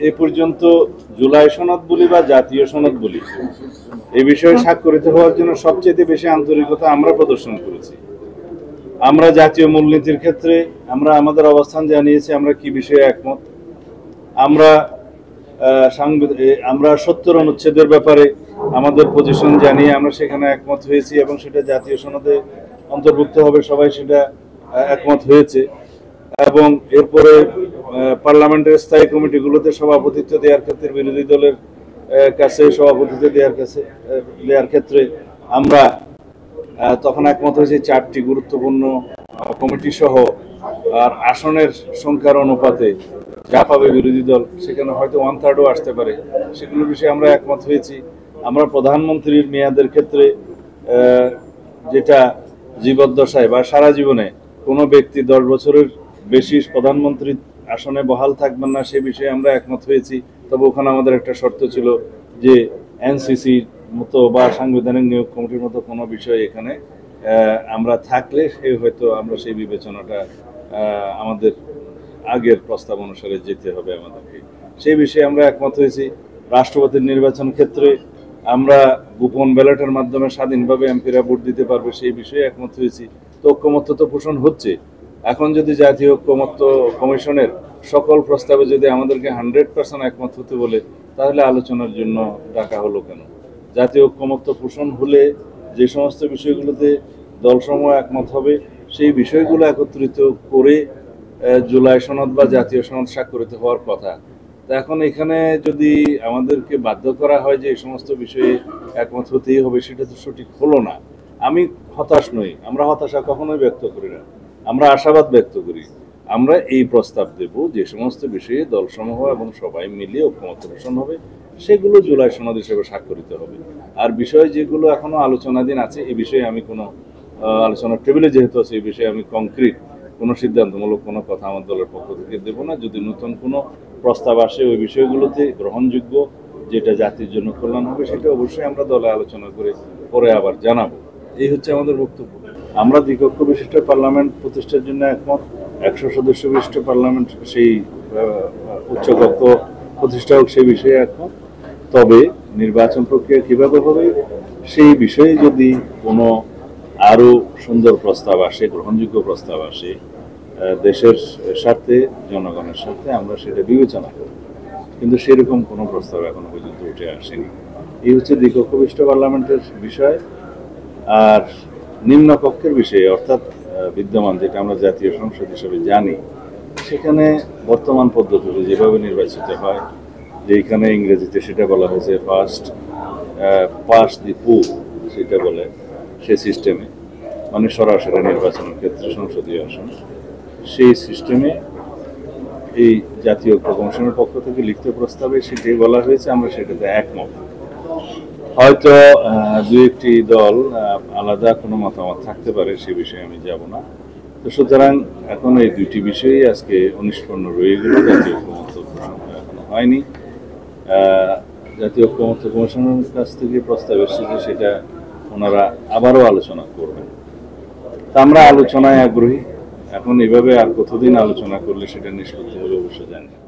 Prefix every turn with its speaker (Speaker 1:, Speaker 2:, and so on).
Speaker 1: এ পর্যন্ত জুলাই সনদ বলি বা জাতীয় সনদ বলি, এই বিষয়ে স্বাক্ষরিত হওয়ার জন্য সবচেয়ে বেশি আন্তরিকতা আমরা প্রদর্শন করেছি। আমরা জাতীয় মূলনীতির ক্ষেত্রে আমরা আমাদের অবস্থান জানিয়েছি, আমরা কি বিষয়ে একমত। আমরা 70 অনুচ্ছেদের ব্যাপারে আমাদের পজিশন জানিয়ে আমরা সেখানে একমত হয়েছি এবং সেটা জাতীয় সনদে অন্তর্ভুক্ত হবে, সবাই সেটা একমত হয়েছে। এবং এরপরে পার্লামেন্টের স্থায়ী কমিটিগুলোতে সভাপতিত্ব দেওয়ার ক্ষেত্রে বিরোধী দলের কাছে সভাপতিত্ব দেওয়ার ক্ষেত্রে আমরা তখন একমত হয়েছে 4টি গুরুত্বপূর্ণ কমিটি সহ। আর আসনের সংখ্যার অনুপাতে যা পাবে বিরোধী দল সেখানে হয়তো 1/3ও আসতে পারে, সেগুলোর বিষয়ে আমরা একমত হয়েছি। আমরা প্রধানমন্ত্রীর মেয়াদের ক্ষেত্রে যেটা জীবদ্দশায় বা সারা জীবনে কোনো ব্যক্তি 10 বছরের বেশি প্রধানমন্ত্রীর আসনে বহাল থাকবেন না, সে বিষয়ে আমরা একমত হয়েছি। তবে ওখানে আমাদের একটা শর্ত ছিল যে এনসিসির মতো বা সাংবিধানিক নিয়োগ কমিটির মতো কোনো বিষয় এখানে আমরা থাকলে হয়তো আমরা সেই বিবেচনাটা আমাদের আগের প্রস্তাব অনুসারে যেতে হবে আমাদেরকে, সেই বিষয়ে আমরা একমত হয়েছি। রাষ্ট্রপতির নির্বাচন ক্ষেত্রে আমরা গোপন ব্যালটের মাধ্যমে স্বাধীনভাবে এমপিরা ভোট দিতে পারবে, সেই বিষয়ে একমত হয়েছি। তো ঐক্যমত্য তো পোষণ হচ্ছে। এখন যদি জাতীয় ঐক্যমত্য কমিশনের সকল প্রস্তাবে যদি আমাদেরকে 100% একমত হতে বলে, তাহলে আলোচনার জন্য ডাকা হলো কেন? জাতীয় ঐক্যমত্য পোষণ হলে যে সমস্ত বিষয়গুলোতে দলসমূহ একমত হবে, সেই বিষয়গুলো একত্রিত করে জুলাই সনদ বা জাতীয় সনদ স্বাক্ষরিত হওয়ার কথা। তা এখন এখানে যদি আমাদেরকে বাধ্য করা হয় যে এই সমস্ত বিষয়ে একমত হতেই হবে, সেটা তো সঠিক হলো না। আমি হতাশ নই, আমরা হতাশা কখনোই ব্যক্ত করি না, আমরা আশাবাদ ব্যক্ত করি। আমরা এই প্রস্তাব দেব যে সমস্ত বিষয়ে দলসমূহ এবং সবাই মিলিয়ে ঐক্যমত পোষণ হবে, সেগুলো জুলাই সনদ হিসেবে স্বাক্ষরিত হবে। আর বিষয় যেগুলো এখনো আলোচনাধীন আছে, এই বিষয়ে আমি কোনো আলোচনার টেবিলে যেহেতু আছে, এই বিষয়ে আমি কংক্রিট কোনো সিদ্ধান্তমূলক কোনো কথা আমার দলের পক্ষ থেকে দেব না। যদি নতুন কোনো প্রস্তাব আসে ওই বিষয়গুলোতে গ্রহণযোগ্য, যেটা জাতির জন্য কল্যাণ হবে, সেটা অবশ্যই আমরা দলে আলোচনা করে পরে আবার জানাবো। এই হচ্ছে আমাদের বক্তব্য। আমরা দ্বিকক্ষ বিশিষ্ট পার্লামেন্ট প্রতিষ্ঠার জন্য একমত। 100 সদস্য বিশিষ্ট পার্লামেন্ট সেই উচ্চকক্ষ প্রতিষ্ঠা হোক, সেই বিষয়ে একমত। তবে নির্বাচন প্রক্রিয়া কিভাবে হবে সেই বিষয়ে যদি কোনো আরো সুন্দর প্রস্তাব আসে, গ্রহণযোগ্য প্রস্তাব আসে দেশের স্বার্থে, জনগণের স্বার্থে, আমরা সেটা বিবেচনা করব। কিন্তু সেরকম কোনো প্রস্তাব এখনো পর্যন্ত উঠে আসেনি। এই হচ্ছে দ্বিকক্ষ বিশিষ্ট পার্লামেন্টের বিষয়। আর নিম্নকক্ষের বিষয়ে, অর্থাৎ বিদ্যমান যেটা আমরা জাতীয় সংসদ হিসেবে জানি, সেখানে বর্তমান পদ্ধতিতে যেভাবে নির্বাচিত হয়, যেখানে ইংরেজিতে সেটা বলা হয়েছে পাস দি পোল, সেটা বলে, সে সিস্টেমে, মানে সরাসরি নির্বাচনের ক্ষেত্রে সংসদীয় আসন, সেই সিস্টেমে এই জাতীয় ঐক্য কমিশনের পক্ষ থেকে লিখিত প্রস্তাবে সেটাই বলা হয়েছে, আমরা সেটাতে একমত। হয়তো 2-1টি দল আলাদা কোনো মতামত থাকতে পারে, সে বিষয়ে আমি যাব না। তো সুতরাং এখন এই 2টি বিষয়ই আজকে অনিষ্পন্ন রয়ে গেল, জাতীয় ঐক্যমত্য এখনো হয়নি। জাতীয় ঐক্যমত্য কমিশনের কাছ থেকে প্রস্তাব এসেছে, সেটা ওনারা আবারও আলোচনা করবেন। তা আমরা আলোচনায় আগ্রহী। এখন এভাবে আর কতদিন আলোচনা করলে সেটা নিষ্পত্তি হবে অবশ্য জানি না।